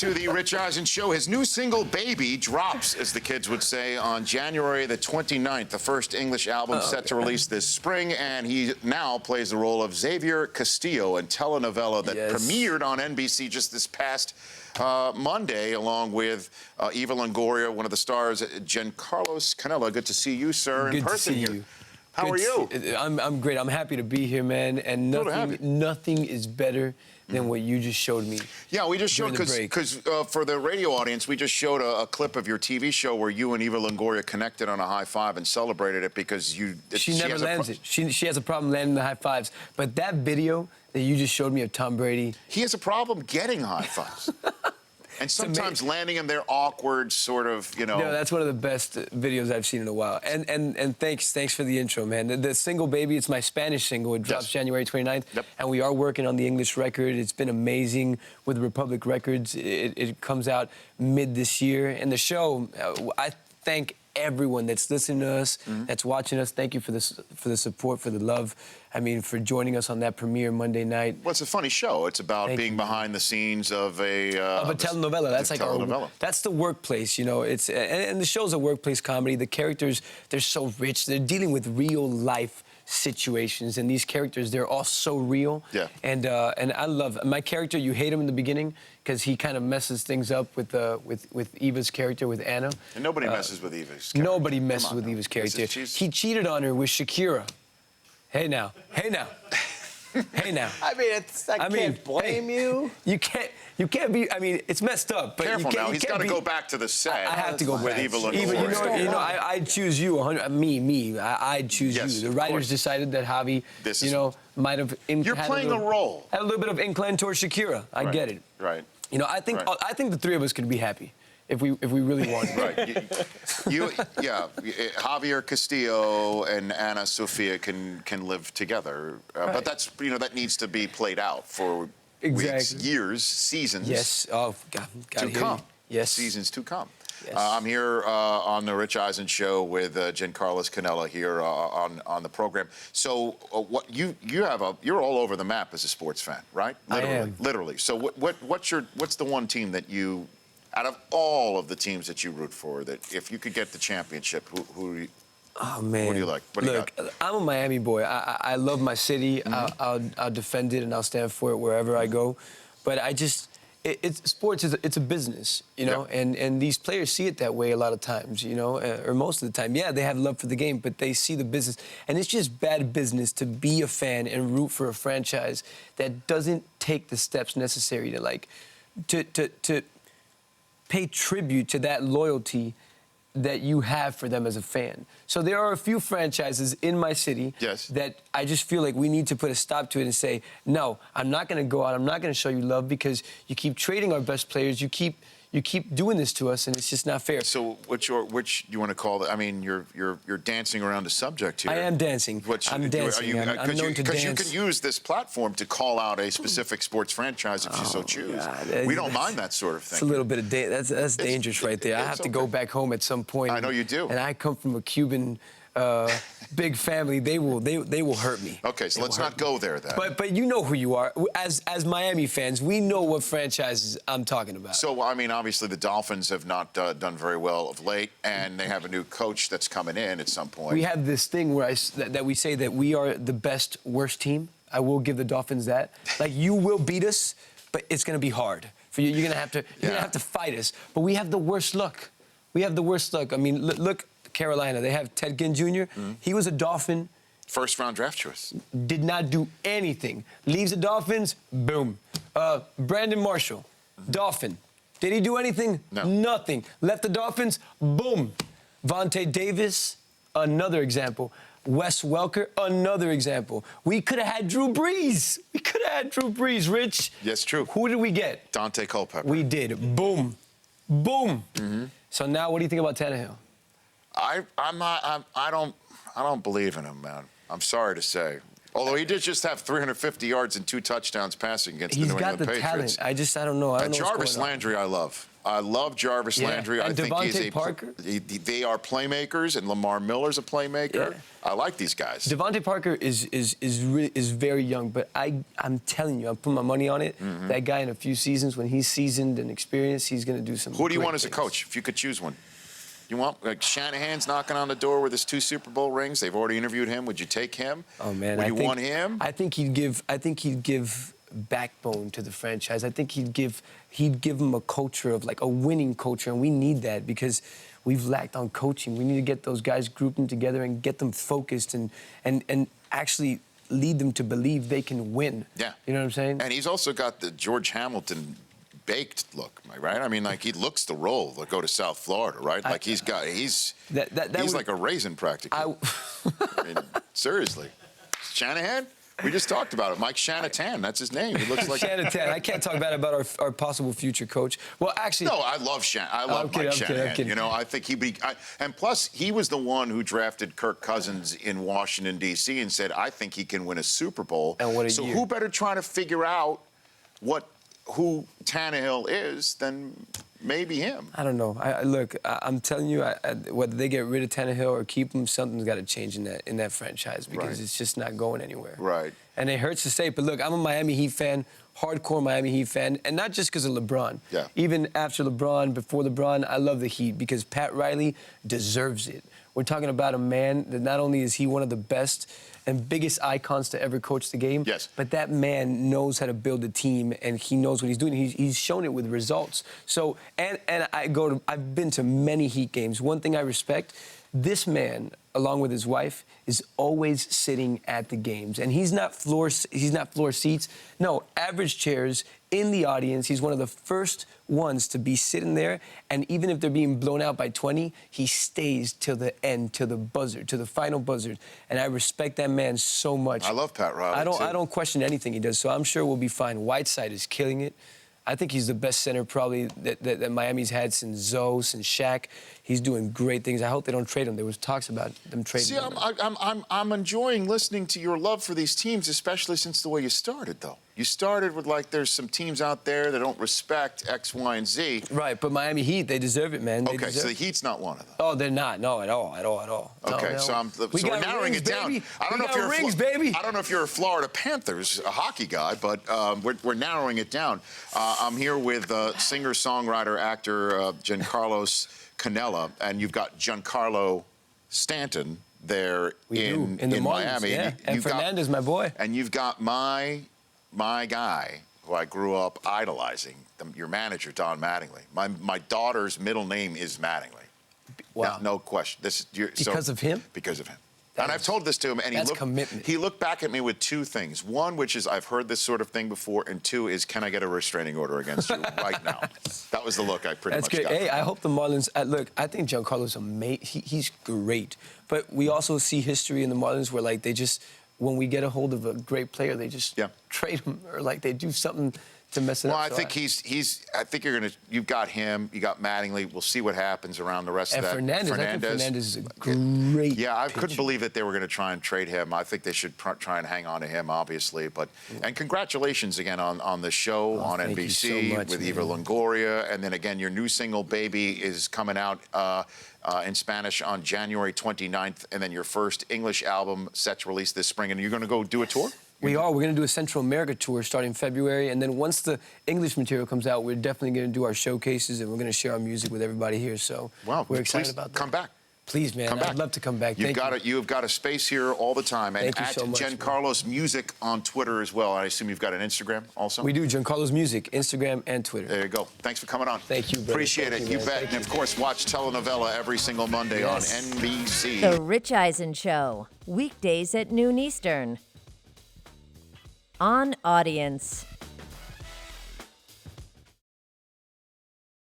to the Rich Eisen Show. His new single, Baby, drops, as the kids would say, on January the 29th. The first English album set to release this spring, and he now plays the role of Xavier Castillo in Telenovela that premiered on NBC just this past Monday, along with Eva Longoria, one of the stars, Jencarlos. Canela, good to see you, sir, in person here. How are you? I'm great. I'm happy to be here, man. And nothing is better than what you just showed me. Yeah, we just showed, because for the radio audience, we just showed a clip of your TV show where you and Eva Longoria connected on a high five and celebrated it because you... She never lands it. She has a problem landing the high fives. But that video that you just showed me of Tom Brady... He has a problem getting high fives. And sometimes landing them, they're awkward, sort of, you know. No, that's one of the best videos I've seen in a while. And thanks for the intro, man. The single, Baby, it's my Spanish single. It drops January 29th. And we are working on the English record. It's been amazing with Republic Records. It comes out mid this year. And the show, I thank everyone that's listening to us, that's watching us. Thank you for the support, for the love. I mean, for joining us on that premiere Monday night. Well, it's a funny show. It's about being behind the scenes of a telenovela. That's like that's the workplace, you know. It's and the show's a workplace comedy. The characters, they're so rich. They're dealing with real life situations, and these characters, they're all so real. Yeah. And I love my character. You hate him in the beginning because he kind of messes things up with Eva's character, with Anna. And nobody messes with Eva's character. Nobody messes with Eva's character. He cheated on her with Shakira. Hey now. Hey now. Hey now. I mean, I can't blame you. You can't be. I mean, it's messed up. But careful now. He's got to go back to the set. I have to go back. With Eva Longoria. You know, I'd choose you. I'd choose you. The writers decided that Javi, might have. You're playing a role. Had a little bit of incline towards Shakira. I get it. Right. You know, I think the three of us could be happy if we really wanted. Right. Javier Castillo and Ana Sofia can live together, but that's that needs to be played out for weeks, years, seasons. Yes. Oh, God to come. Yes. Seasons to come. Yes. I'm here on the Rich Eisen Show with Jencarlos Canela here on the program. So what you're all over the map as a sports fan, right? Literally. I am. Literally. So what's the one team that you, out of all of the teams that you root for, that if you could get the championship, who oh, man. What do you like? What do you got? I'm a Miami boy. I love my city. I'll defend it and I'll stand for it wherever I go. But sports is a business, you know, and these players see it that way a lot of times, you know, or most of the time. Yeah, they have love for the game, but they see the business. And it's just bad business to be a fan and root for a franchise that doesn't take the steps necessary to pay tribute to that loyalty that you have for them as a fan. So there are a few franchises in my city that I just feel like we need to put a stop to it and say, no, I'm not going to go out, I'm not going to show you love because you keep trading our best players, you keep doing this to us, and it's just not fair. So which you want to call it? I mean, you're dancing around a subject here. I am dancing. I'm dancing. I'm known to dance. Because you can use this platform to call out a specific sports franchise if you so choose. God, we don't mind that sort of thing. It's a little bit of that's dangerous right there. I have to go back home at some point. I know you do. And I come from a Cuban big family. They will hurt me. Okay, so let's not go there then. But you know who you are. As Miami fans, we know what franchises I'm talking about. So I mean, obviously the Dolphins have not done very well of late, and they have a new coach that's coming in at some point. We have this thing where that we say that we are the best worst team. I will give the Dolphins that. Like, you will beat us, but it's going to be hard for you. You're going to have to fight us. But we have the worst luck. We have the worst luck. I mean, look. Carolina, they have Ted Ginn Jr. He was a Dolphin. First-round draft choice. Did not do anything. Leaves the Dolphins, boom. Brandon Marshall, Dolphin. Did he do anything? No. Nothing. Left the Dolphins, boom. Vontae Davis, another example. Wes Welker, another example. We could have had Drew Brees. Rich. Yes, true. Who did we get? Dante Culpepper. We did. Boom. Boom. So now what do you think about Tannehill? I don't believe in him, man. I'm sorry to say. Although he did just have 350 yards and 2 touchdowns passing against the New England Patriots. He's got the talent. I don't know. Jarvis Landry, I love. I love Jarvis Yeah. Landry. And I think he's Devontae Parker. They are playmakers, and Lamar Miller's a playmaker. Yeah. I like these guys. Devontae Parker is very young, but I'm telling you, I'm putting my money on it. Mm-hmm. That guy in a few seasons, when he's seasoned and experienced, he's going to do some. Who do you great want as a things. coach, if you could choose one? You want, like, Shanahan's knocking on the door with his 2 Super Bowl rings. They've already interviewed him. Would you take him? Oh man, Would you want him? I think he'd give backbone to the franchise. I think he'd give them a culture of, like, a winning culture, and we need that because we've lacked on coaching. We need to get those guys grouped them together and get them focused and actually lead them to believe they can win. Yeah. You know what I'm saying? And he's also got the George Hamilton baked look, right? I mean, like, he looks the role to go to South Florida, right? Like, he's like a raisin practically. I mean, seriously. Shanahan? We just talked about it. Mike Shanahan, that's his name. He looks like Shanahan. I can't talk bad about our possible future coach. Well, actually, No, I love Mike Shanahan. You know, I think he'd be. And plus, he was the one who drafted Kirk Cousins in Washington, D.C. and said, I think he can win a Super Bowl. And what a so year. who better try to figure out who Tannehill is than maybe him? I don't know. Look, I'm telling you, whether they get rid of Tannehill or keep him, something's got to change in that franchise because Right. it's just not going anywhere. Right. And it hurts to say, but look, I'm a Miami Heat fan, hardcore Miami Heat fan, and not just because of LeBron. Yeah. Even after LeBron, before LeBron, I love the Heat because Pat Riley deserves it. We're talking about a man that not only is he one of the best and biggest icons to ever coach the game, Yes. but that man knows how to build a team and he knows what he's doing. He's shown it with results. So, and I've been to many Heat games. One thing I respect, this man, along with his wife, is always sitting at the games. And he's not floor seats. No, average chairs in the audience. He's one of the first ones to be sitting there. And even if they're being blown out by 20, he stays till the end, till the buzzer, to the final buzzer. And I respect that man so much. I love Pat Riley, too. I don't question anything he does, so I'm sure we'll be fine. Whiteside is killing it. I think he's the best center probably that Miami's had since Zoe, since Shaq. He's doing great things. I hope they don't trade him. There was talks about them trading See, him. I'm enjoying listening to your love for these teams, especially since the way you started, though. You started with, like, there's some teams out there that don't respect X, Y, and Z. Right, but Miami Heat, they deserve it, man. They Okay, deserve so the Heat's not one of them. Oh, they're not. No, at all. Okay, No. so We we're got narrowing rings, it down. baby. I don't We know if got you're rings, baby. I don't know if you're a Florida Panthers a hockey guy, but we're narrowing it down. I'm here with singer, songwriter, actor Jencarlos Canela, and you've got Giancarlo Stanton there in the Marlins, Miami. yeah. And You've got- Fernandez, my boy. And you've got my guy, who I grew up idolizing, your manager, Don Mattingly. My daughter's middle name is Mattingly. Wow. No question. Because of him? Because of him. And I've told this to him, and That's commitment. he looked back at me with 2 things. One, which is I've heard this sort of thing before, and 2 is, can I get a restraining order against you right now? That was the look I pretty That's much great. got. Hey, I hope the Marlins. Look, I think Giancarlo's amazing. He's great. But we also see history in the Marlins where, like, they just, when we get a hold of a great player, they just trade him or, like, they do something to mess it Well, up. I think I think you've got him, you got Mattingly. We'll see what happens around the rest of that. Fernandez. I think Fernandez is a great Yeah, I pitcher. couldn't believe that they were going to try and trade him. I think they should try and hang on to him, obviously. And congratulations again on the show on thank you NBC so much, with man. Eva Longoria. And then again, your new single, Baby, is coming out in Spanish on January 29th. And then your first English album set to release this spring. And you're going to go do a tour? We are. We're going to do a Central America tour starting February. And then once the English material comes out, we're definitely going to do our showcases and we're going to share our music with everybody here. So we're excited about that. Come back. Please, man. I'd love to come back. You've got a space here all the time. And Thank you so much, Jencarlos Music on Twitter as well. I assume you've got an Instagram also? We do. Giancarlo's Music, Instagram and Twitter. There you go. Thanks for coming on. Thank you, brother. Appreciate Thank it. you, You man. bet. Thank And, of course, watch Telenovela every single Monday on NBC. The Rich Eisen Show, weekdays at noon Eastern. On Audience.